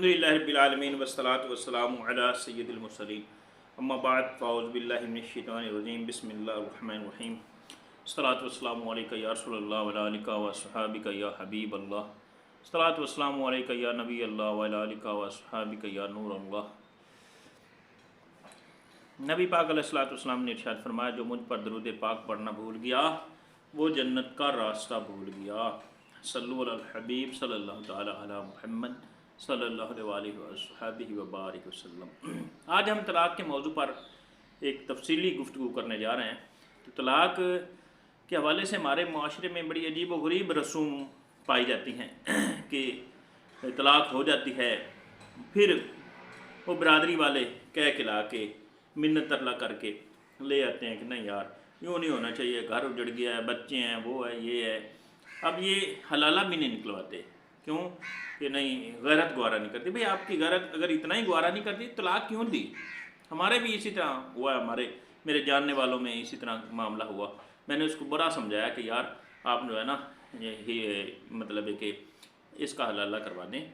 الحمدللہ رب العالمین والصلاة والسلام علی سید المرسلین اما بعد فاعوذ باللہ من الشیطان الرجیم بسم اللہ الرحمن الرحیم الصلاة والسلام علیکہ یا رسول اللہ وعلی آلہ وصحابہ یا حبیب اللہ الصلاة والسلام علیکہ یا نبی اللہ وعلی آلہ وصحابہ یا نور اللہ۔ نبی پاک علیہ الصلاۃ والسلام نے ارشاد فرمایا جو مجھ پر درود پاک پڑھنا بھول گیا وہ جنت کا راستہ بھول گیا۔ صلو علی الحبیب صلی اللہ تعالی علی محمد صلی اللہ علیہ وآلہ وبارک وسلم۔ آج ہم طلاق کے موضوع پر ایک تفصیلی گفتگو کرنے جا رہے ہیں۔ تو طلاق کے حوالے سے ہمارے معاشرے میں بڑی عجیب و غریب رسوم پائی جاتی ہیں کہ طلاق ہو جاتی ہے، پھر وہ برادری والے کہہ کلا کے منت ترلا کر کے لے آتے ہیں کہ نہیں یار یوں نہیں ہونا چاہیے، گھر اجڑ گیا ہے، بچے ہیں، وہ ہے، یہ ہے۔ اب یہ حلالہ بھی نہیں نکلواتے، کیوں کہ نہیں غیرت گوارا نہیں کرتی۔ بھئی آپ کی غیرت اگر اتنا ہی گوارا نہیں کرتی طلاق کیوں دی؟ ہمارے بھی اسی طرح ہوا ہے، میرے جاننے والوں میں اسی طرح معاملہ ہوا۔ میں نے اس کو بڑا سمجھایا کہ یار آپ جو ہے نا یہ مطلب ہے کہ اس کا حلالہ کروا دیں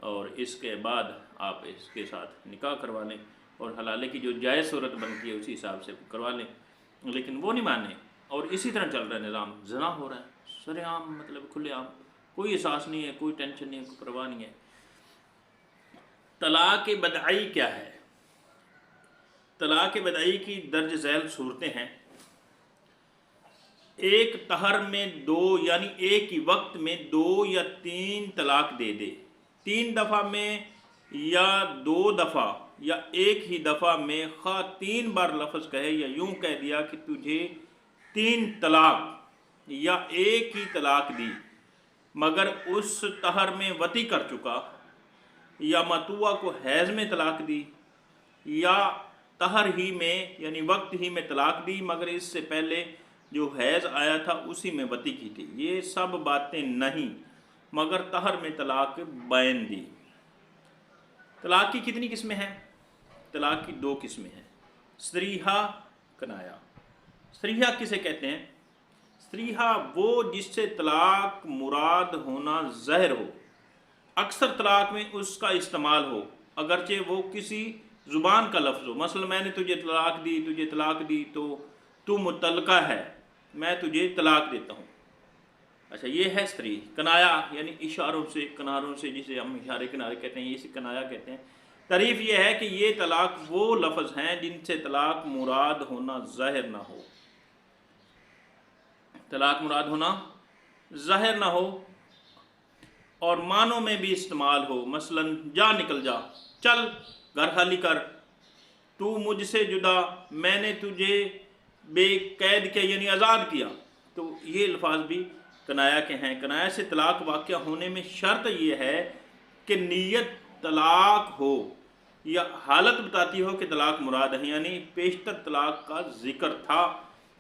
اور اس کے بعد آپ اس کے ساتھ نکاح کروا لیں اور حلالے کی جو جائز صورت بنتی ہے اسی حساب سے کروا لیں، لیکن وہ نہیں مانے اور اسی طرح چل رہا ہے نظام۔ زنا ہو رہا ہے سر عام، مطلب کھلے عام، کوئی احساس نہیں ہے، کوئی ٹینشن نہیں ہے، کوئی پرواہ نہیں ہے۔ طلاق بدعی کیا ہے؟ طلاق بدعی کی درج ذیل صورتیں ہیں۔ ایک طہر میں دو، یعنی ایک ہی وقت میں دو یا تین طلاق دے دے، تین دفعہ میں یا دو دفعہ یا ایک ہی دفعہ میں خواہ تین بار لفظ کہے یا یوں کہہ دیا کہ تجھے تین طلاق یا ایک ہی طلاق دی مگر اس طہر میں وطی کر چکا، یا مطوع کو حیض میں طلاق دی، یا طہر ہی میں یعنی وقت ہی میں طلاق دی مگر اس سے پہلے جو حیض آیا تھا اسی میں وطی کی تھی، یہ سب باتیں نہیں مگر طہر میں طلاق بین دی۔ طلاق کی کتنی قسمیں ہیں؟ طلاق کی دو قسمیں ہیں، صریحہ، کنایا۔ صریحہ کسے کہتے ہیں؟ صریحہ وہ جس سے طلاق مراد ہونا ظاہر ہو، اکثر طلاق میں اس کا استعمال ہو اگرچہ وہ کسی زبان کا لفظ ہو۔ مثلا میں نے تجھے طلاق دی تو تو متعلقہ ہے، میں تجھے طلاق دیتا ہوں۔ اچھا یہ ہے صریح۔ کنایا یعنی اشاروں سے، کناروں سے، جسے ہم اشارے کنارے کہتے ہیں، اسے کنایا کہتے ہیں۔ تعریف یہ ہے کہ یہ طلاق وہ لفظ ہیں جن سے طلاق مراد ہونا ظاہر نہ ہو، طلاق مراد ہونا ظاہر نہ ہو اور معنوں میں بھی استعمال ہو۔ مثلا جا، نکل جا، چل، گھر خالی کر، تو مجھ سے جدا، میں نے تجھے بے قید کیا یعنی آزاد کیا، تو یہ الفاظ بھی کنایا کے ہیں۔ کنایا سے طلاق واقع ہونے میں شرط یہ ہے کہ نیت طلاق ہو یا حالت بتاتی ہو کہ طلاق مراد ہے، یعنی پیشتر طلاق کا ذکر تھا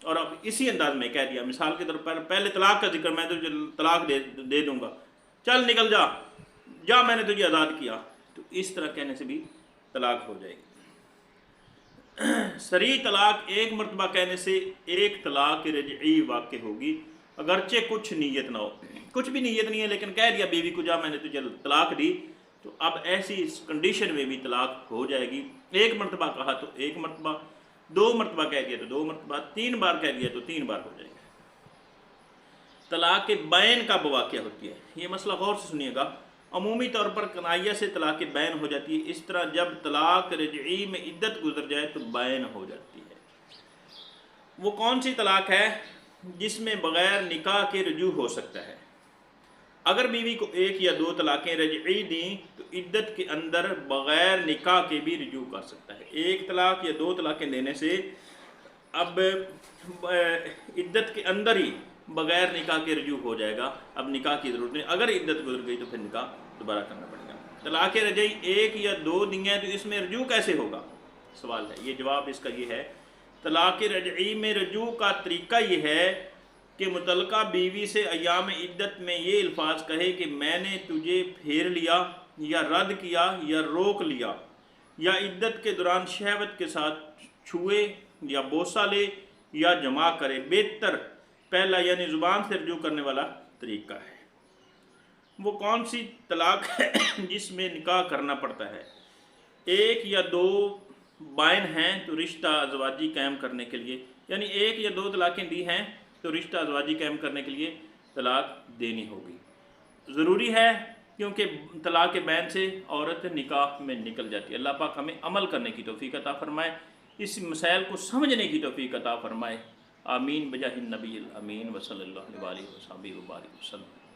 اور اب اسی انداز میں کہہ دیا۔ مثال کے طور پر پہلے طلاق کا ذکر، میں تجھے طلاق دے دوں گا، چل نکل جا، جا میں نے تجھے آزاد کیا، تو اس طرح کہنے سے بھی طلاق ہو جائے گی۔ صریح طلاق ایک مرتبہ کہنے سے ایک طلاق رجعی واقع ہوگی اگرچہ کچھ نیت نہ ہو، کچھ بھی نیت نہیں ہے لیکن کہہ دیا بیوی کو جا میں نے تجھے طلاق دی، تو اب ایسی کنڈیشن میں بھی طلاق ہو جائے گی۔ ایک مرتبہ کہا تو ایک مرتبہ، دو مرتبہ کہہ دیا تو دو مرتبہ، تین بار کہہ دیا تو تین بار ہو جائے گا۔ طلاق بین کب واقع ہوتی ہے؟ یہ مسئلہ غور سے سنیے گا۔ عمومی طور پر کنائیہ سے طلاق بین ہو جاتی ہے، اس طرح جب طلاق رجعی میں عدت گزر جائے تو بین ہو جاتی ہے۔ وہ کون سی طلاق ہے؟ جس میں بغیر نکاح کے رجوع ہو سکتا ہے۔ اگر بیوی کو ایک یا دو طلاقیں رجعی دیں تو عدت کے اندر بغیر نکاح کے بھی رجوع کر سکتا ہے۔ ایک طلاق یا دو طلاقیں دینے سے اب عدت کے اندر ہی بغیر نکاح کے رجوع ہو جائے گا، اب نکاح کی ضرورت نہیں۔ اگر عدت گزر گئی تو پھر نکاح دوبارہ کرنا پڑے گا۔ طلاق رجعی ایک یا دو دی ہیں تو اس میں رجوع کیسے ہوگا؟ سوال ہے، یہ جواب اس کا یہ ہے، طلاق رجعی میں رجوع کا طریقہ یہ ہے کہ متعلقہ بیوی سے ایام عدت میں یہ الفاظ کہے کہ میں نے تجھے پھیر لیا یا رد کیا یا روک لیا، یا عدت کے دوران شہوت کے ساتھ چھوئے یا بوسہ لے یا جماع کرے۔ بہتر پہلا یعنی زبان سے رجوع کرنے والا طریقہ ہے۔ وہ کون سی طلاق ہے جس میں نکاح کرنا پڑتا ہے؟ ایک یا دو بائن ہیں تو رشتہ ازواجی قائم کرنے کے لیے، یعنی ایک یا دو طلاقیں دی ہیں تو رشتہ ازواجی قائم کرنے کے لیے طلاق دینی ہوگی، ضروری ہے، کیونکہ طلاق بین سے عورت نکاح میں نکل جاتی ہے۔ اللہ پاک ہمیں عمل کرنے کی توفیق عطا فرمائے، اس مسائل کو سمجھنے کی توفیق عطا فرمائے، آمین بجاہ النبی الامین وصلی اللہ علیہ وسلم۔